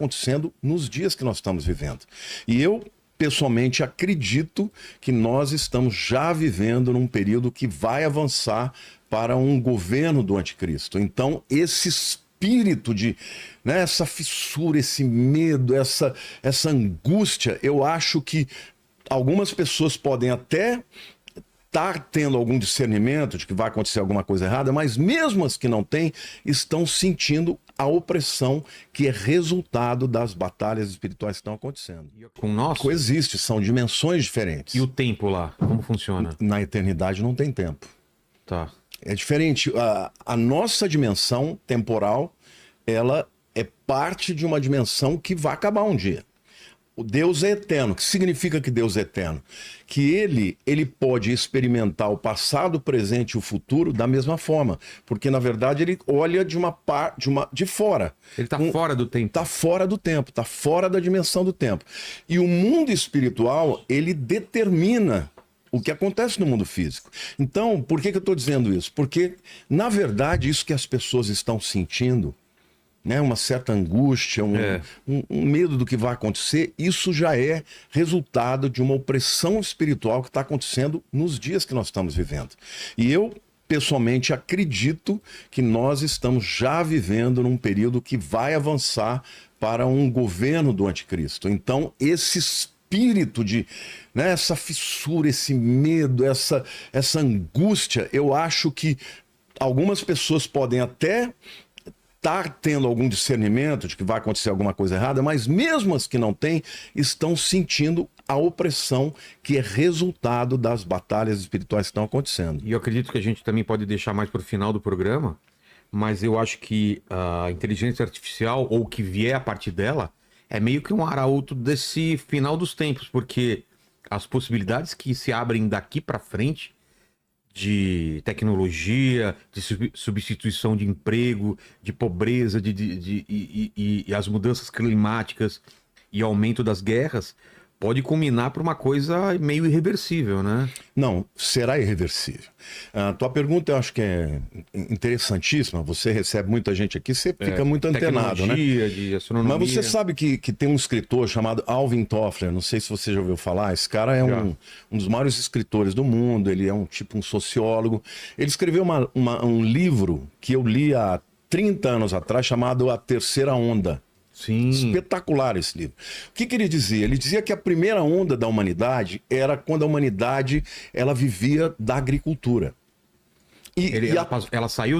acontecendo nos dias que nós estamos vivendo. E eu, pessoalmente, acredito que nós estamos já vivendo num período que vai avançar para um governo do anticristo. Então, esse espírito de, né, essa fissura, esse medo, essa angústia, eu acho que algumas pessoas podem até estar tendo algum discernimento de que vai acontecer alguma coisa errada, mas mesmo as que não têm, estão sentindo a opressão que é resultado das batalhas espirituais que estão acontecendo. Com nós? Coexiste, são dimensões diferentes. E o tempo lá, como funciona? Na eternidade não tem tempo. Tá. É diferente. A nossa dimensão temporal, ela é parte de uma dimensão que vai acabar um dia. O Deus é eterno. O que significa que Deus é eterno? Que ele pode experimentar o passado, o presente e o futuro da mesma forma. Porque, na verdade, ele olha de fora. Ele está fora do tempo. Está fora do tempo, está fora da dimensão do tempo. E o mundo espiritual, ele determina o que acontece no mundo físico. Então, por que eu estou dizendo isso? Porque, na verdade, isso que as pessoas estão sentindo, né, uma certa angústia, um medo do que vai acontecer, isso já é resultado de uma opressão espiritual que está acontecendo nos dias que nós estamos vivendo. E eu, pessoalmente, acredito que nós estamos já vivendo num período que vai avançar para um governo do anticristo. Então, esse espírito de, né, essa fissura, esse medo, essa angústia, eu acho que algumas pessoas podem até estar tendo algum discernimento de que vai acontecer alguma coisa errada, mas mesmo as que não têm, estão sentindo a opressão que é resultado das batalhas espirituais que estão acontecendo. E eu acredito que a gente também pode deixar mais para o final do programa, mas eu acho que a inteligência artificial, ou o que vier a partir dela, é meio que um arauto desse final dos tempos, porque as possibilidades que se abrem daqui para frente de tecnologia, de substituição de emprego, de pobreza, e as mudanças climáticas e aumento das guerras, pode culminar para uma coisa meio irreversível, né? Não, será irreversível. A tua pergunta eu acho que é interessantíssima. Você recebe muita gente aqui, você fica muito antenado, né? De astronomia. Mas você sabe que tem um escritor chamado Alvin Toffler, não sei se você já ouviu falar, esse cara é um dos maiores escritores do mundo, ele é um sociólogo. Ele escreveu um livro que eu li há 30 anos atrás, chamado A Terceira Onda. Sim. Espetacular esse livro. O que ele dizia? Ele dizia que a primeira onda da humanidade era quando a humanidade ela vivia da agricultura. Ela saiu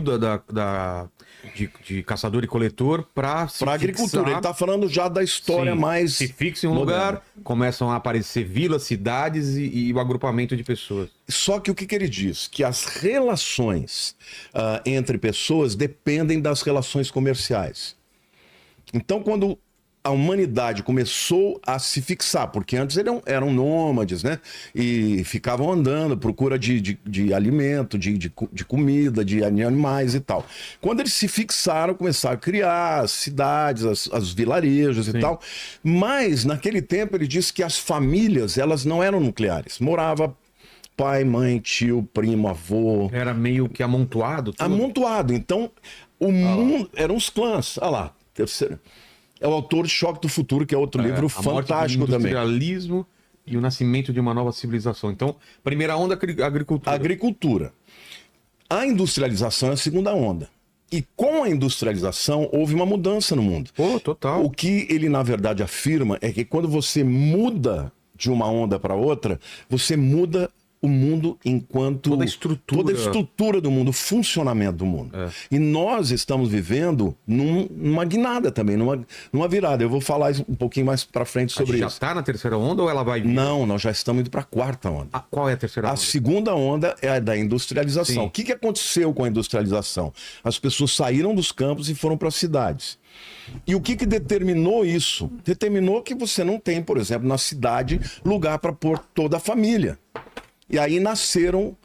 de caçador e coletor para agricultura. Ele está falando já da história mais... Se fixa em um lugar, começam a aparecer vilas, cidades e o agrupamento de pessoas. Só que o que ele diz? Que as relações entre pessoas dependem das relações comerciais. Então, quando a humanidade começou a se fixar, porque antes eram nômades, né? E ficavam andando, procura de alimento, de comida, de animais e tal. Quando eles se fixaram, começaram a criar as cidades, as vilarejos e tal. Mas, naquele tempo, ele disse que as famílias, elas não eram nucleares. Morava pai, mãe, tio, primo, avô. Era meio que amontoado? Tudo. Amontoado. Então, o mundo... Eram os clãs. Olha lá. Terceiro. É o autor de Choque do Futuro, que é outro livro fantástico também. O industrialismo e o nascimento de uma nova civilização. Então, primeira onda, agricultura. Agricultura. A industrialização é a segunda onda. E com a industrialização, houve uma mudança no mundo. Pô, total. O que ele, na verdade, afirma é que quando você muda de uma onda para outra, você muda o mundo enquanto... Toda a estrutura do mundo, o funcionamento do mundo. E nós estamos vivendo numa guinada também, numa virada. Eu vou falar um pouquinho mais para frente sobre isso. Já está na terceira onda ou ela vai vir? Não, nós já estamos indo para a quarta onda. Qual é a terceira onda? A segunda onda é a da industrialização. Sim. O que aconteceu com a industrialização? As pessoas saíram dos campos e foram para as cidades. E o que determinou isso? Determinou que você não tem, por exemplo, na cidade, lugar para pôr toda a família. E aí nasceram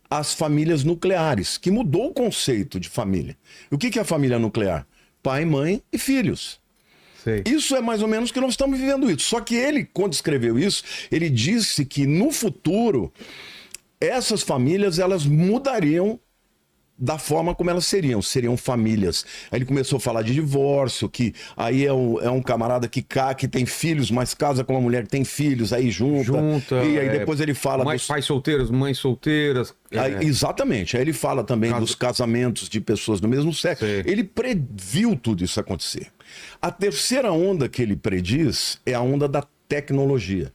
as famílias nucleares, que mudou o conceito de família. E o que é a família nuclear? Pai, mãe e filhos. Sei. Isso é mais ou menos o que nós estamos vivendo isso. Só que ele, quando escreveu isso, ele disse que no futuro, essas famílias elas mudariam da forma como elas seriam famílias. Aí ele começou a falar de divórcio, que aí é um camarada que tem filhos, mas casa com uma mulher que tem filhos, aí junta e aí depois ele fala pais solteiros, mães solteiras. Aí, exatamente, aí ele fala também dos casamentos de pessoas do mesmo sexo. Sim. Ele previu tudo isso acontecer. A terceira onda que ele prediz é a onda da tecnologia.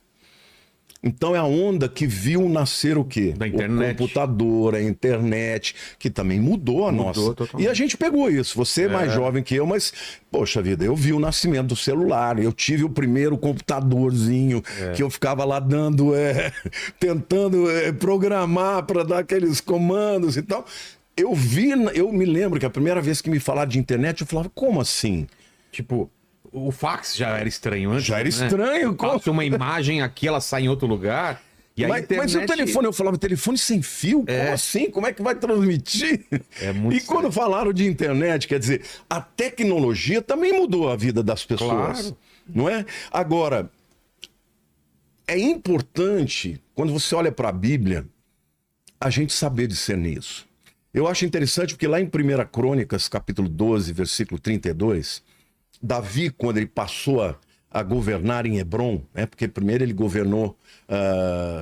Então é a onda que viu nascer o quê? Da internet. O computador, a internet, que também mudou a nossa. Totalmente. E a gente pegou isso. Você é mais jovem que eu, mas, poxa vida, eu vi o nascimento do celular. Eu tive o primeiro computadorzinho que eu ficava lá dando, tentando programar para dar aqueles comandos e tal. Eu me lembro que a primeira vez que me falaram de internet, eu falava, como assim? Tipo, o fax já era estranho antes. Já era né? estranho. Passa uma imagem aqui, ela sai em outro lugar. E a internet... Mas o telefone, eu falava, telefone sem fio? Como assim? Como é que vai transmitir? É muito quando falaram de internet, quer dizer, a tecnologia também mudou a vida das pessoas. Claro. Não é? Agora, é importante, quando você olha para a Bíblia, a gente saber discernir isso. Eu acho interessante porque lá em 1 Crônicas, capítulo 12, versículo 32, Davi, quando ele passou a governar em Hebrom, porque primeiro ele governou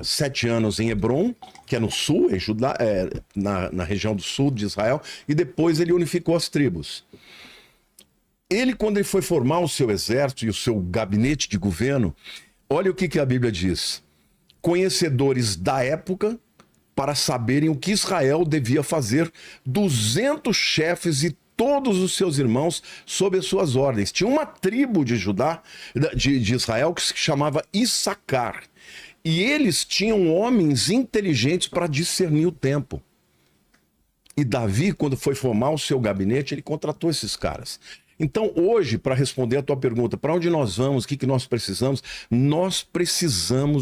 7 anos em Hebrom, que é no sul, em Judá, na região do sul de Israel, e depois ele unificou as tribos. Ele, quando ele foi formar o seu exército e o seu gabinete de governo, olha o que a Bíblia diz. Conhecedores da época, para saberem o que Israel devia fazer, 200 chefes e todos os seus irmãos sob as suas ordens. Tinha uma tribo de Judá, de Israel, que se chamava Issacar. E eles tinham homens inteligentes para discernir o tempo. E Davi, quando foi formar o seu gabinete, ele contratou esses caras. Então, hoje, para responder a tua pergunta, para onde nós vamos, o que nós precisamos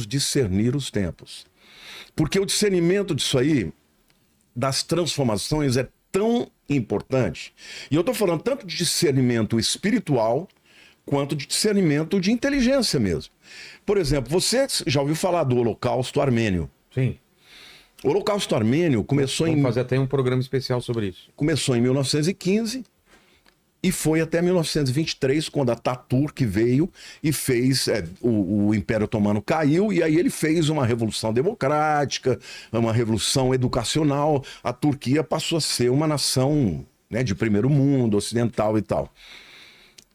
discernir os tempos. Porque o discernimento disso aí, das transformações, é tão importante. E eu estou falando tanto de discernimento espiritual, quanto de discernimento de inteligência mesmo. Por exemplo, você já ouviu falar do Holocausto Armênio? Sim. O Holocausto Armênio começou Vamos fazer até um programa especial sobre isso. Começou em 1915 e foi até 1923, quando a Ataturk veio e fez... o Império Otomano caiu e aí ele fez uma revolução democrática, uma revolução educacional. A Turquia passou a ser uma nação, né, de primeiro mundo, ocidental e tal.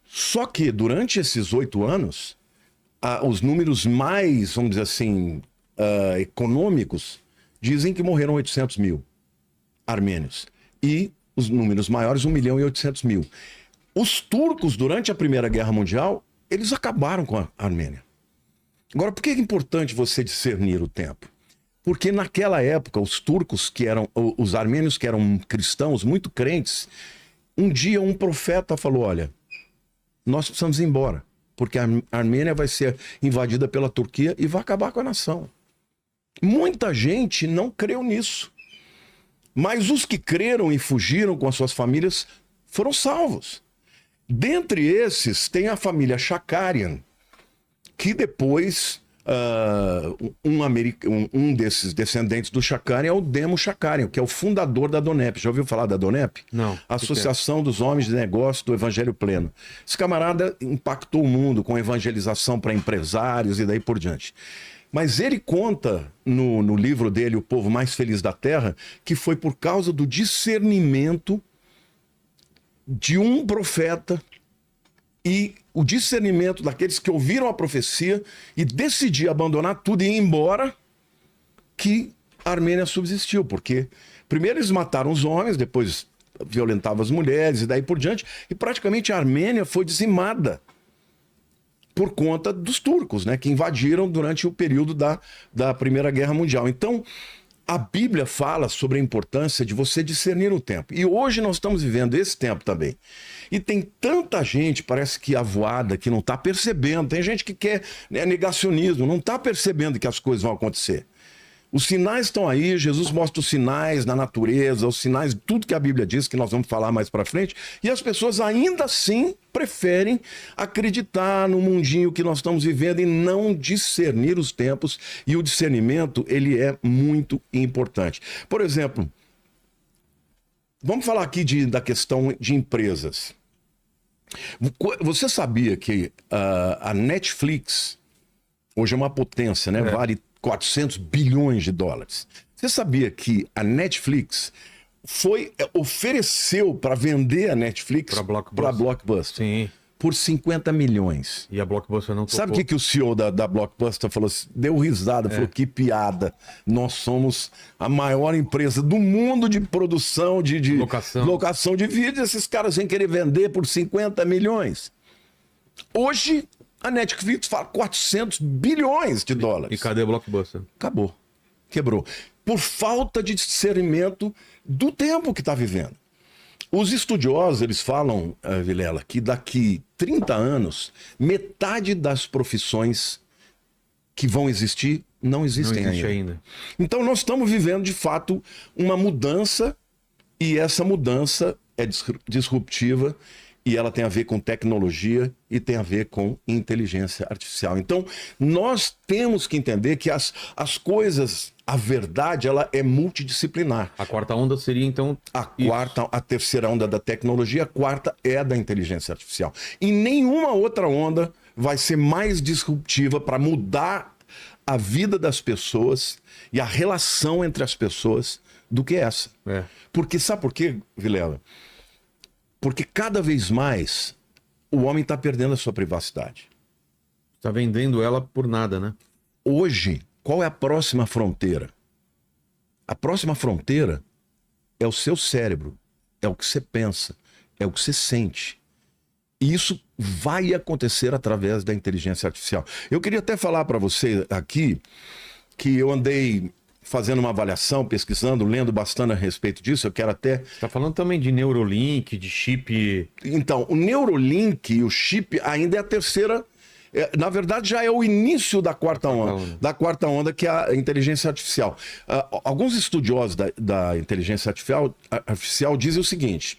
Só que durante esses 8 anos, os números mais, vamos dizer assim, econômicos, dizem que morreram 800 mil armênios. E os números maiores, 1.800.000. Os turcos, durante a Primeira Guerra Mundial, eles acabaram com a Armênia. Agora, por que é importante você discernir o tempo? Porque naquela época, os armênios que eram cristãos, muito crentes, um dia um profeta falou, olha, nós precisamos ir embora, porque a Armênia vai ser invadida pela Turquia e vai acabar com a nação. Muita gente não creu nisso. Mas os que creram e fugiram com as suas famílias foram salvos. Dentre esses, tem a família Shakarian, que depois, um desses descendentes do Shakarian é o Demo Shakarian, que é o fundador da DONEP. Já ouviu falar da DONEP? Não. Associação dos Homens de Negócio do Evangelho Pleno. Esse camarada impactou o mundo com evangelização para empresários e daí por diante. Mas ele conta no livro dele, O Povo Mais Feliz da Terra, que foi por causa do discernimento de um profeta e o discernimento daqueles que ouviram a profecia e decidiram abandonar tudo e ir embora, que a Armênia subsistiu. Porque primeiro eles mataram os homens, depois violentavam as mulheres e daí por diante, e praticamente a Armênia foi dizimada por conta dos turcos, né, que invadiram durante o período da Primeira Guerra Mundial. Então, a Bíblia fala sobre a importância de você discernir o tempo. E hoje nós estamos vivendo esse tempo também. E tem tanta gente, parece que avoada, que não está percebendo. Tem gente que quer negacionismo, não está percebendo que as coisas vão acontecer. Os sinais estão aí, Jesus mostra os sinais na natureza, os sinais, tudo que a Bíblia diz, que nós vamos falar mais para frente, e as pessoas ainda assim preferem acreditar no mundinho que nós estamos vivendo e não discernir os tempos, e o discernimento, ele é muito importante. Por exemplo, Vamos falar aqui da questão de empresas. Você sabia que a Netflix hoje é uma potência, né? Vale 400 bilhões de dólares. Você sabia que a Netflix ofereceu para vender a Netflix para Blockbuster Sim. por 50 milhões. E a Blockbuster não tocou. Sabe o que o CEO da Blockbuster falou? Deu risada, falou que piada. Nós somos a maior empresa do mundo de produção de locação de vídeo. Esses caras vêm querer vender por 50 milhões. Hoje, a Netflix fala 400 bilhões de dólares. E cadê a Blockbuster? Acabou. Quebrou. Por falta de discernimento do tempo que está vivendo. Os estudiosos, eles falam, Vilela, que daqui 30 anos, metade das profissões que vão existir não existem ainda. Então nós estamos vivendo, de fato, uma mudança, e essa mudança é disruptiva, e ela tem a ver com tecnologia e tem a ver com inteligência artificial. Então, nós temos que entender que as coisas, a verdade, ela é multidisciplinar. A quarta onda seria, então... A terceira onda da tecnologia, a quarta é a da inteligência artificial. E nenhuma outra onda vai ser mais disruptiva para mudar a vida das pessoas e a relação entre as pessoas do que essa. Porque, sabe por quê, Vilela? Porque cada vez mais o homem está perdendo a sua privacidade. Está vendendo ela por nada, né? Hoje, qual é a próxima fronteira? A próxima fronteira é o seu cérebro, é o que você pensa, é o que você sente. E isso vai acontecer através da inteligência artificial. Eu queria até falar para você aqui que eu andei fazendo uma avaliação, pesquisando, lendo bastante a respeito disso. Eu quero até... Você está falando também de Neurolink, de chip... Então, o Neurolink e o chip ainda é a terceira... na verdade, já é o início da quarta onda. Da quarta onda, que é a inteligência artificial. Alguns estudiosos da inteligência artificial dizem o seguinte,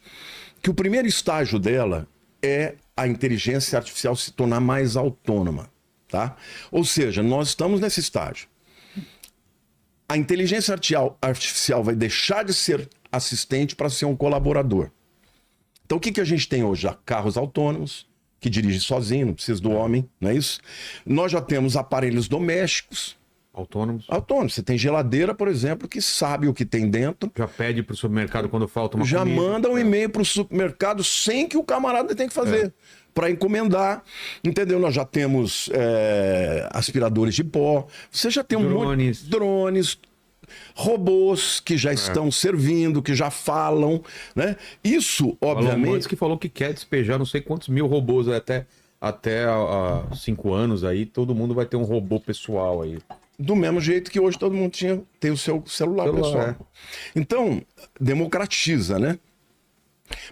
que o primeiro estágio dela é a inteligência artificial se tornar mais autônoma. Tá? Ou seja, nós estamos nesse estágio. A inteligência artificial vai deixar de ser assistente para ser um colaborador. Então, o que a gente tem hoje? Carros autônomos, que dirigem sozinho, não precisa do homem, não é isso? Nós já temos aparelhos domésticos. Autônomos. Você tem geladeira, por exemplo, que sabe o que tem dentro. Já pede para o supermercado quando falta uma já comida. Manda um e-mail para o supermercado sem que o camarada tenha que fazer. Para encomendar, entendeu? Nós já temos aspiradores de pó. Você já tem um monte de drones, robôs que já estão servindo, que já falam, né? Isso, obviamente... Elon Musk falou que quer despejar não sei quantos mil robôs até há 5 anos aí, todo mundo vai ter um robô pessoal aí. Do mesmo jeito que hoje todo mundo tem o seu celular pessoal. Então, democratiza, né?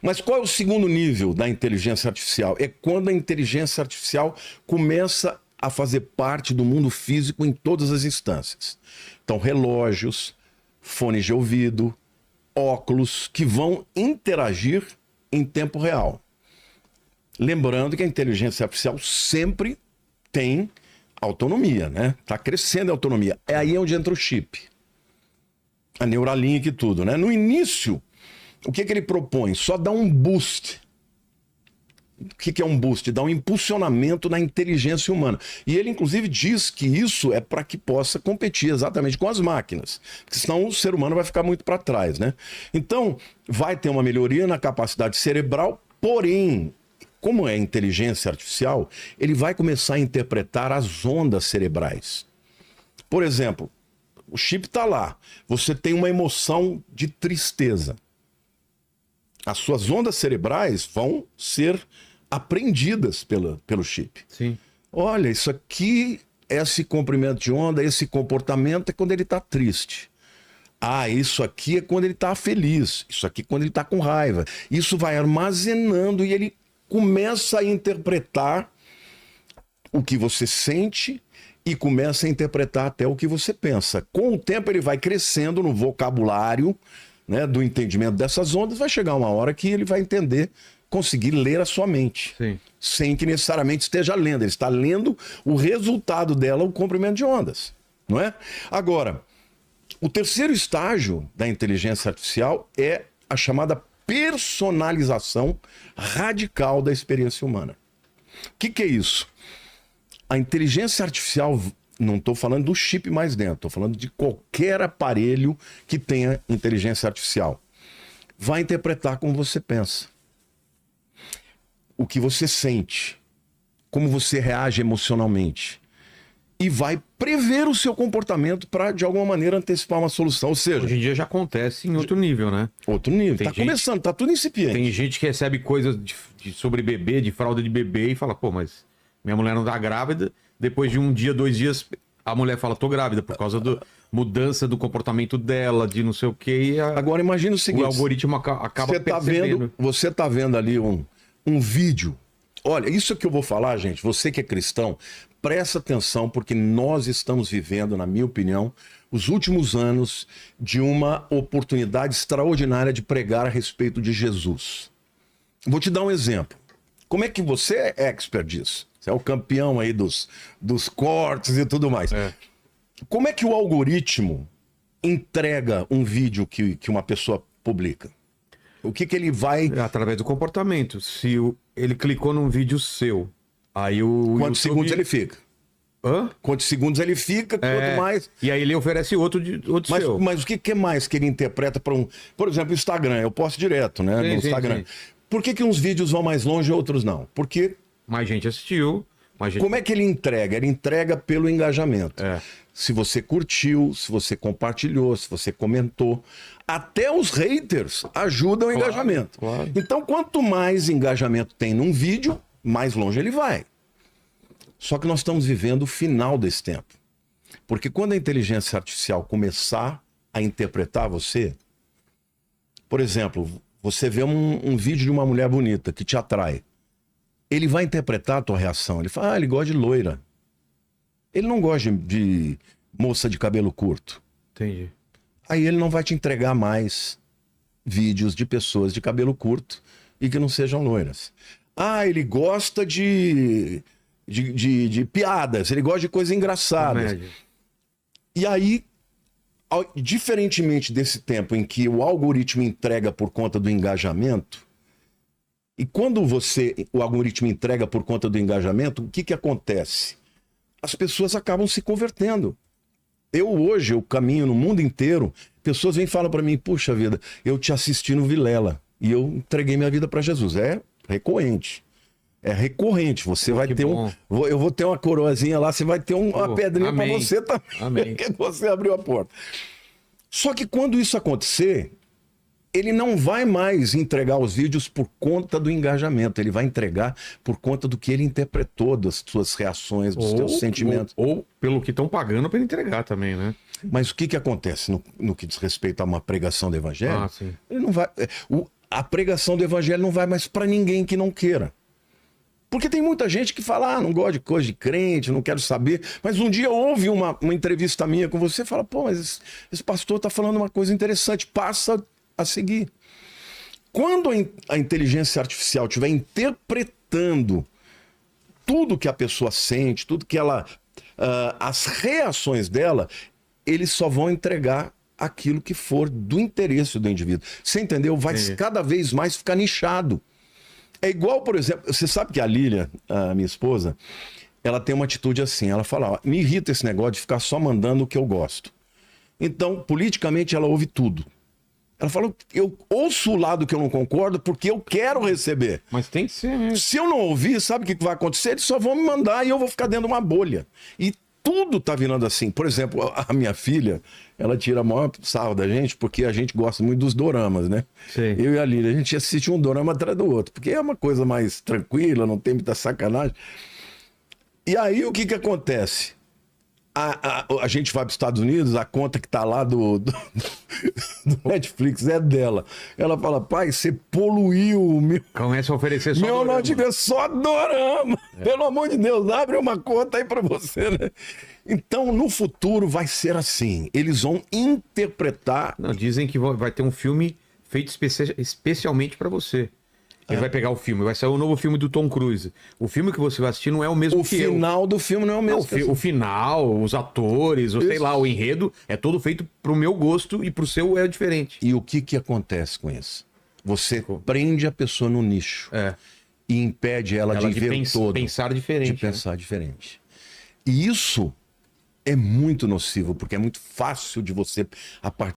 Mas qual é o segundo nível da inteligência artificial? É quando a inteligência artificial começa a fazer parte do mundo físico em todas as instâncias. Então, relógios, fones de ouvido, óculos, que vão interagir em tempo real. Lembrando que a inteligência artificial sempre tem autonomia, né? Está crescendo a autonomia. É aí onde entra o chip. A Neuralink e tudo, né? No início, o que ele propõe? Só dá um boost. O que é um boost? Dá um impulsionamento na inteligência humana. E ele, inclusive, diz que isso é para que possa competir exatamente com as máquinas. Porque senão o ser humano vai ficar muito para trás, né? Então, vai ter uma melhoria na capacidade cerebral, porém, como é inteligência artificial, ele vai começar a interpretar as ondas cerebrais. Por exemplo, o chip está lá. Você tem uma emoção de tristeza. As suas ondas cerebrais vão ser aprendidas pelo chip. Sim. Olha, isso aqui, esse comprimento de onda, esse comportamento é quando ele está triste. Ah, isso aqui é quando ele está feliz. Isso aqui é quando ele está com raiva. Isso vai armazenando e ele começa a interpretar o que você sente e começa a interpretar até o que você pensa. Com o tempo ele vai crescendo no vocabulário, né, do entendimento dessas ondas, vai chegar uma hora que ele vai entender, conseguir ler a sua mente. Sim. Sem que necessariamente esteja lendo. Ele está lendo o resultado dela, o comprimento de ondas. Não é? Agora, o terceiro estágio da inteligência artificial é a chamada personalização radical da experiência humana. O que é isso? A inteligência artificial, não estou falando do chip mais dentro, estou falando de qualquer aparelho que tenha inteligência artificial, vai interpretar como você pensa, o que você sente, como você reage emocionalmente, e vai prever o seu comportamento para, de alguma maneira, antecipar uma solução. Ou seja, Hoje em dia já acontece em outro nível, né? outro nível. Tem Tá gente- começando, tá tudo incipiente. Tem gente que recebe coisas sobre bebê, de fralda de bebê, e fala, pô, mas minha mulher não tá grávida. Depois de um dia, 2 dias, a mulher fala, tô grávida, por causa da mudança do comportamento dela, de não sei o quê. E Agora imagina o seguinte, o algoritmo acaba você tá percebendo. você tá vendo ali um vídeo. Olha, isso que eu vou falar, gente, você que é cristão, presta atenção, porque nós estamos vivendo, na minha opinião, os últimos anos de uma oportunidade extraordinária de pregar a respeito de Jesus. Vou te dar um exemplo. Como é que você é expert disso? Você é o campeão aí dos cortes e tudo mais. É. Como é que o algoritmo entrega um vídeo que uma pessoa publica? O que ele vai... Através do comportamento. Se ele clicou num vídeo seu, aí o Quantos segundos ele fica? Hã? Quantos segundos ele fica, quanto mais... E aí ele oferece outro seu. Mas o que mais que ele interpreta para um... Por exemplo, o Instagram, eu posto direto, né? Sim, no sim, Instagram. sim. Por que uns vídeos vão mais longe e outros não? Porque Mais gente assistiu, mais gente... como é que ele entrega? Ele entrega pelo engajamento. É. Se você curtiu, se você compartilhou, se você comentou. Até os haters ajudam o engajamento. claro. Então, quanto mais engajamento tem num vídeo, mais longe ele vai. Só que nós estamos vivendo o final desse tempo. Porque quando a inteligência artificial começar a interpretar você, por exemplo, você vê um vídeo de uma mulher bonita que te atrai. Ele vai interpretar a tua reação. Ele fala, ele gosta de loira. Ele não gosta de moça de cabelo curto. Entendi. Aí ele não vai te entregar mais vídeos de pessoas de cabelo curto e que não sejam loiras. Ele gosta de piadas, ele gosta de coisas engraçadas. Comédia. E aí, diferentemente desse tempo em que o algoritmo entrega por conta do engajamento, e quando o algoritmo entrega por conta do engajamento, o que acontece? As pessoas acabam se convertendo. Hoje, eu caminho no mundo inteiro, pessoas vêm e falam para mim, puxa vida, eu te assisti no Vilela e eu entreguei minha vida para Jesus. É recorrente. É recorrente. Você vai ter bom. eu vou ter uma coroazinha lá, você vai ter uma pedrinha para amém. você também. Amém. Porque você abriu a porta. Só que quando isso acontecer, ele não vai mais entregar os vídeos por conta do engajamento. Ele vai entregar por conta do que ele interpretou, das suas reações, dos seus sentimentos. Ou pelo que estão pagando para ele entregar também, né? Mas o que acontece no que diz respeito a uma pregação do evangelho? Ah, sim. Ele não vai, a pregação do evangelho não vai mais para ninguém que não queira. Porque tem muita gente que fala, não gosto de coisa de crente, não quero saber. Mas um dia houve uma entrevista minha com você e fala, pô, mas esse pastor está falando uma coisa interessante, passa a seguir. Quando a inteligência artificial estiver interpretando tudo que a pessoa sente, tudo que ela... as reações dela, eles só vão entregar aquilo que for do interesse do indivíduo. Você entendeu? Vai cada vez mais ficar nichado. É igual, por exemplo, você sabe que a Lília, a minha esposa, ela tem uma atitude assim, ela fala, ó, me irrita esse negócio de ficar só mandando o que eu gosto. Então, politicamente, ela ouve tudo. Ela falou, eu ouço o lado que eu não concordo porque eu quero receber. Mas tem que ser mesmo. Se eu não ouvir, sabe o que vai acontecer? Eles só vão me mandar e eu vou ficar dentro de uma bolha. E tudo tá virando assim. Por exemplo, a minha filha, ela tira a maior sarro da gente porque a gente gosta muito dos doramas, né? Sim. Eu e a Lília, a gente assiste um dorama atrás do outro, porque é uma coisa mais tranquila, não tem muita sacanagem. E aí o que acontece? A gente vai para os Estados Unidos, a conta que tá lá do Netflix é dela. Ela fala, pai, você poluiu o meu... Começa a oferecer só Meu dorama. notebook é só dorama. Pelo amor de Deus, abre uma conta aí para você, né? Então, no futuro vai ser assim. Eles vão interpretar... Não, dizem que vai ter um filme feito especialmente para você. Ele vai pegar o filme, vai sair o novo filme do Tom Cruise. O filme que você vai assistir não é o mesmo O que eu. final do filme não é o Não, mesmo. o final, os atores, ou sei lá, o enredo, é todo feito pro meu gosto e pro seu é diferente. E o que acontece com isso? Você prende a pessoa no nicho e impede ela de ver o todo. Pensar diferente. De pensar diferente. E isso é muito nocivo, porque é muito fácil de você, a partir